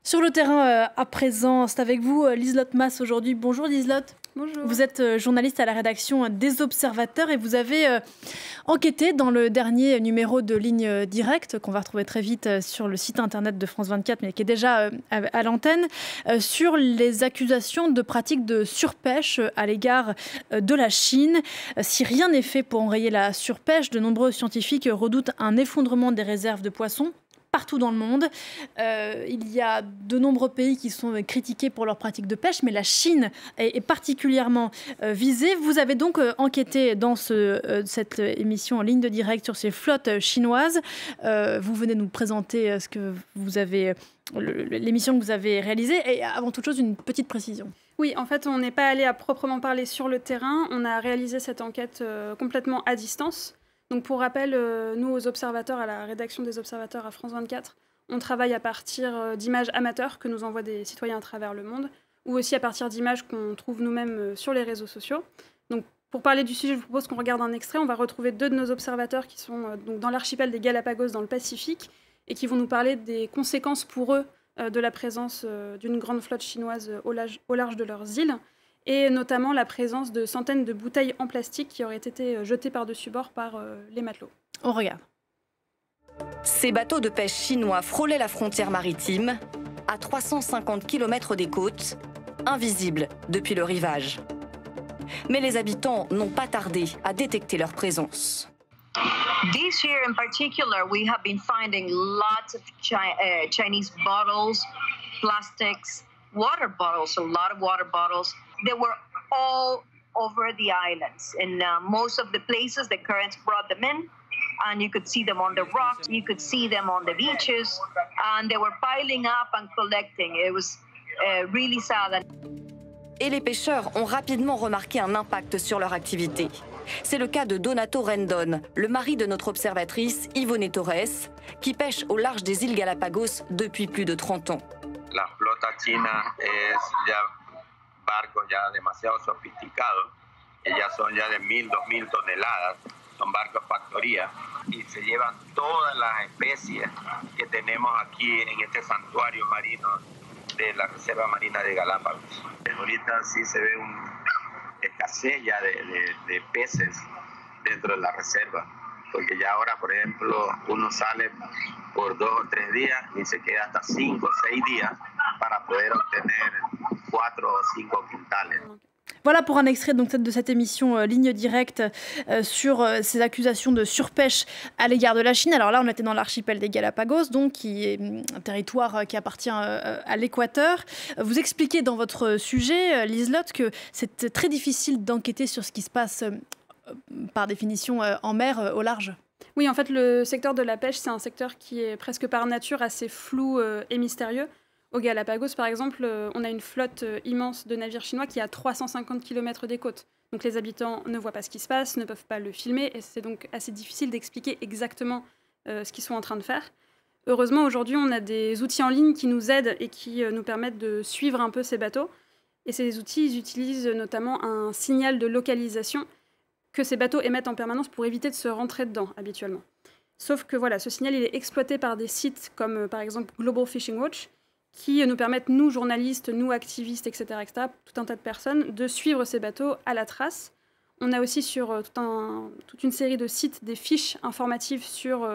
Sur le terrain, à présent, c'est avec vous, Liselotte Mas aujourd'hui. Bonjour Liselotte. Bonjour. Vous êtes journaliste à la rédaction des Observateurs et vous avez enquêté dans le dernier numéro de Ligne Directe, qu'on va retrouver très vite sur le site internet de France 24, mais qui est déjà à l'antenne, sur les accusations de pratiques de surpêche à l'égard de la Chine. Si rien n'est fait pour enrayer la surpêche, de nombreux scientifiques redoutent un effondrement des réserves de poissons partout dans le monde. Il y a de nombreux pays qui sont critiqués pour leurs pratiques de pêche, mais la Chine est particulièrement visée. Vous avez donc enquêté dans cette émission en ligne de direct sur ces flottes chinoises. Vous venez nous présenter ce que vous avez, l'émission que vous avez réalisée. Et avant toute chose, une petite précision. Oui, en fait, on n'est pas allé à proprement parler sur le terrain. On a réalisé cette enquête complètement à distance. Donc pour rappel, nous aux observateurs, à la rédaction des Observateurs à France 24, on travaille à partir d'images amateurs que nous envoient des citoyens à travers le monde, ou aussi à partir d'images qu'on trouve nous-mêmes sur les réseaux sociaux. Donc pour parler du sujet, je vous propose qu'on regarde un extrait. On va retrouver deux de nos observateurs qui sont donc dans l'archipel des Galapagos dans le Pacifique et qui vont nous parler des conséquences pour eux de la présence d'une grande flotte chinoise au large de leurs îles, et notamment la présence de centaines de bouteilles en plastique qui auraient été jetées par-dessus bord par les matelots. On regarde. Ces bateaux de pêche chinois frôlaient la frontière maritime, à 350 km des côtes, invisibles depuis le rivage. Mais les habitants n'ont pas tardé à détecter leur présence. This year in particular, we have been finding lots of Chinese bottles, plastics, water bottles, a lot of water bottles. They were all over the islands. In most of the places, the currents brought them in, and you could see them on the rocks, you could see them on the beaches, and they were piling up and collecting. It was really sad. Et les pêcheurs ont rapidement remarqué un impact sur leur activité. C'est le cas de Donato Rendon, le mari de notre observatrice Yvonne Torres, qui pêche au large des îles Galapagos depuis plus de 30 ans. La flota china es ya barcos ya demasiado sofisticados, que ya son ya de 1000, 2000 toneladas, son barcos factoría y se llevan todas las especies que tenemos aquí en este santuario marino de la Reserva Marina de Galápagos. Ahorita sí se ve una escasez ya de peces dentro de la reserva, porque ya ahora, por ejemplo, uno sale por 2 o 3 días y se queda hasta 5 o 6 días para poder obtener 4 o 5 quintales. Voilà pour un extrait donc, de cette émission Ligne Directe sur ces accusations de surpêche à l'égard de la Chine. Alors là, on était dans l'archipel des Galapagos, donc, qui est un territoire qui appartient à l'équateur. Vous expliquez dans votre sujet, Liselotte, que c'est très difficile d'enquêter sur ce qui se passe par définition en mer au large. Oui, en fait, le secteur de la pêche, c'est un secteur qui est presque par nature assez flou et mystérieux. Au Galapagos, par exemple, on a une flotte immense de navires chinois qui est à 350 km des côtes. Donc les habitants ne voient pas ce qui se passe, ne peuvent pas le filmer, et c'est donc assez difficile d'expliquer exactement ce qu'ils sont en train de faire. Heureusement, aujourd'hui, on a des outils en ligne qui nous aident et qui nous permettent de suivre un peu ces bateaux. Et ces outils, ils utilisent notamment un signal de localisation que ces bateaux émettent en permanence pour éviter de se rentrer dedans, habituellement. Sauf que voilà, ce signal, il est exploité par des sites comme, par exemple, Global Fishing Watch, qui nous permettent, nous, journalistes, nous, activistes, etc., tout un tas de personnes, de suivre ces bateaux à la trace. On a aussi sur toute une série de sites des fiches informatives sur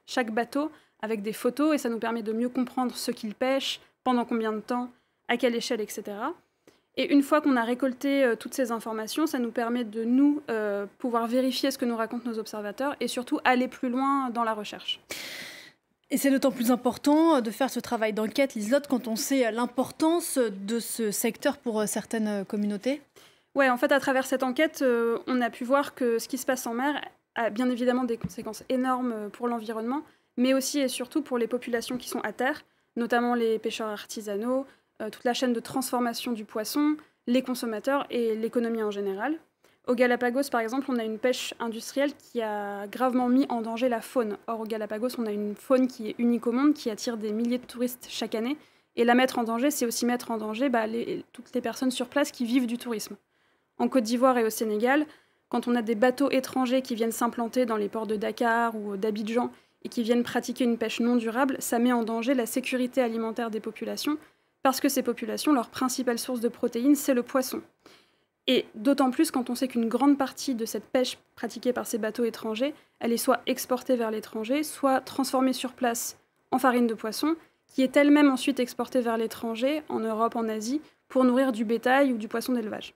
chaque bateau, avec des photos, et ça nous permet de mieux comprendre ce qu'ils pêchent, pendant combien de temps, à quelle échelle, etc. Et une fois qu'on a récolté toutes ces informations, ça nous permet de nous pouvoir vérifier ce que nous racontent nos observateurs, et surtout aller plus loin dans la recherche. Et c'est d'autant plus important de faire ce travail d'enquête, Liselotte, quand on sait l'importance de ce secteur pour certaines communautés. Ouais, en fait, à travers cette enquête, on a pu voir que ce qui se passe en mer a bien évidemment des conséquences énormes pour l'environnement, mais aussi et surtout pour les populations qui sont à terre, notamment les pêcheurs artisanaux, toute la chaîne de transformation du poisson, les consommateurs et l'économie en général. Au Galapagos, par exemple, on a une pêche industrielle qui a gravement mis en danger la faune. Or, au Galapagos, on a une faune qui est unique au monde, qui attire des milliers de touristes chaque année. Et la mettre en danger, c'est aussi mettre en danger toutes les personnes sur place qui vivent du tourisme. En Côte d'Ivoire et au Sénégal, quand on a des bateaux étrangers qui viennent s'implanter dans les ports de Dakar ou d'Abidjan et qui viennent pratiquer une pêche non durable, ça met en danger la sécurité alimentaire des populations, parce que ces populations, leur principale source de protéines, c'est le poisson. Et d'autant plus quand on sait qu'une grande partie de cette pêche pratiquée par ces bateaux étrangers, elle est soit exportée vers l'étranger, soit transformée sur place en farine de poisson, qui est elle-même ensuite exportée vers l'étranger, en Europe, en Asie, pour nourrir du bétail ou du poisson d'élevage.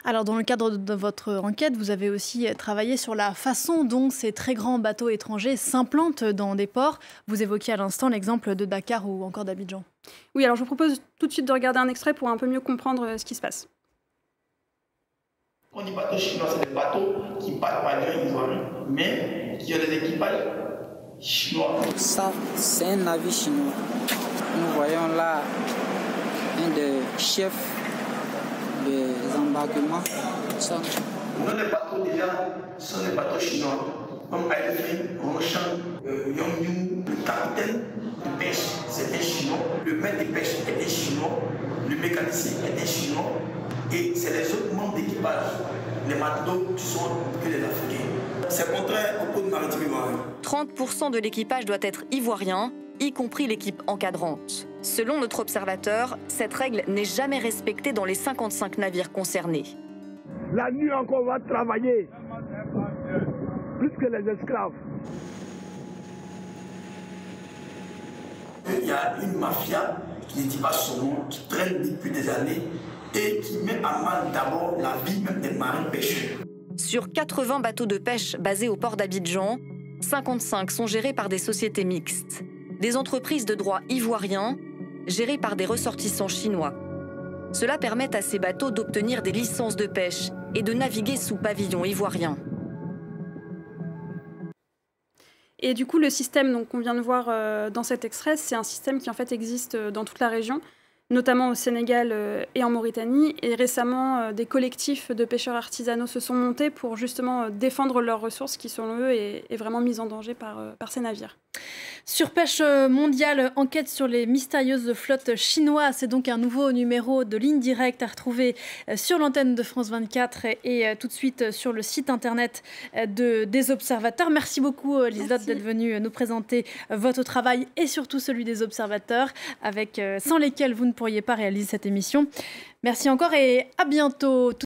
Alors, dans le cadre de votre enquête, vous avez aussi travaillé sur la façon dont ces très grands bateaux étrangers s'implantent dans des ports. Vous évoquiez à l'instant l'exemple de Dakar ou encore d'Abidjan. Oui, alors je vous propose tout de suite de regarder un extrait pour un peu mieux comprendre ce qui se passe. On dit bateaux chinois, c'est des bateaux qui partent par les ivoiriens, mais qui ont des équipages chinois. Ça, c'est un navire chinois. Nous voyons là un des chefs des embarquements. Nos les bateaux déjà sont des bateaux chinois, comme Aïfri, Ronchamp, Yongyu, le capitaine de pêche, c'était chinois, le maître de pêche était chinois, le mécanicien était chinois, et c'est les autres membres d'équipage, les matelots qui sont que les Africains. C'est contraire au code maritime ivoirien. 30% de l'équipage doit être ivoirien, y compris l'équipe encadrante. Selon notre observateur, cette règle n'est jamais respectée dans les 55 navires concernés. La nuit encore, on va travailler, plus que les esclaves. Il y a une mafia qui ne dit pas son nom, qui traîne depuis des années et qui met à mal d'abord la vie même des marins pêcheurs. Sur 80 bateaux de pêche basés au port d'Abidjan, 55 sont gérés par des sociétés mixtes, des entreprises de droit ivoirien gérées par des ressortissants chinois. Cela permet à ces bateaux d'obtenir des licences de pêche et de naviguer sous pavillon ivoirien. Et du coup, le système qu'on vient de voir dans cet extrait, c'est un système qui en fait existe dans toute la région, notamment au Sénégal et en Mauritanie. Et récemment, des collectifs de pêcheurs artisanaux se sont montés pour justement défendre leurs ressources qui, selon eux, est vraiment mise en danger par ces navires. Sur Pêche mondiale, enquête sur les mystérieuses flottes chinoises. C'est donc un nouveau numéro de Ligne Directe à retrouver sur l'antenne de France 24 et tout de suite sur le site internet des observateurs. Merci beaucoup, Liselotte, d'être venue nous présenter votre travail et surtout celui des observateurs, sans lesquels vous ne pourriez pas réaliser cette émission. Merci encore et à bientôt.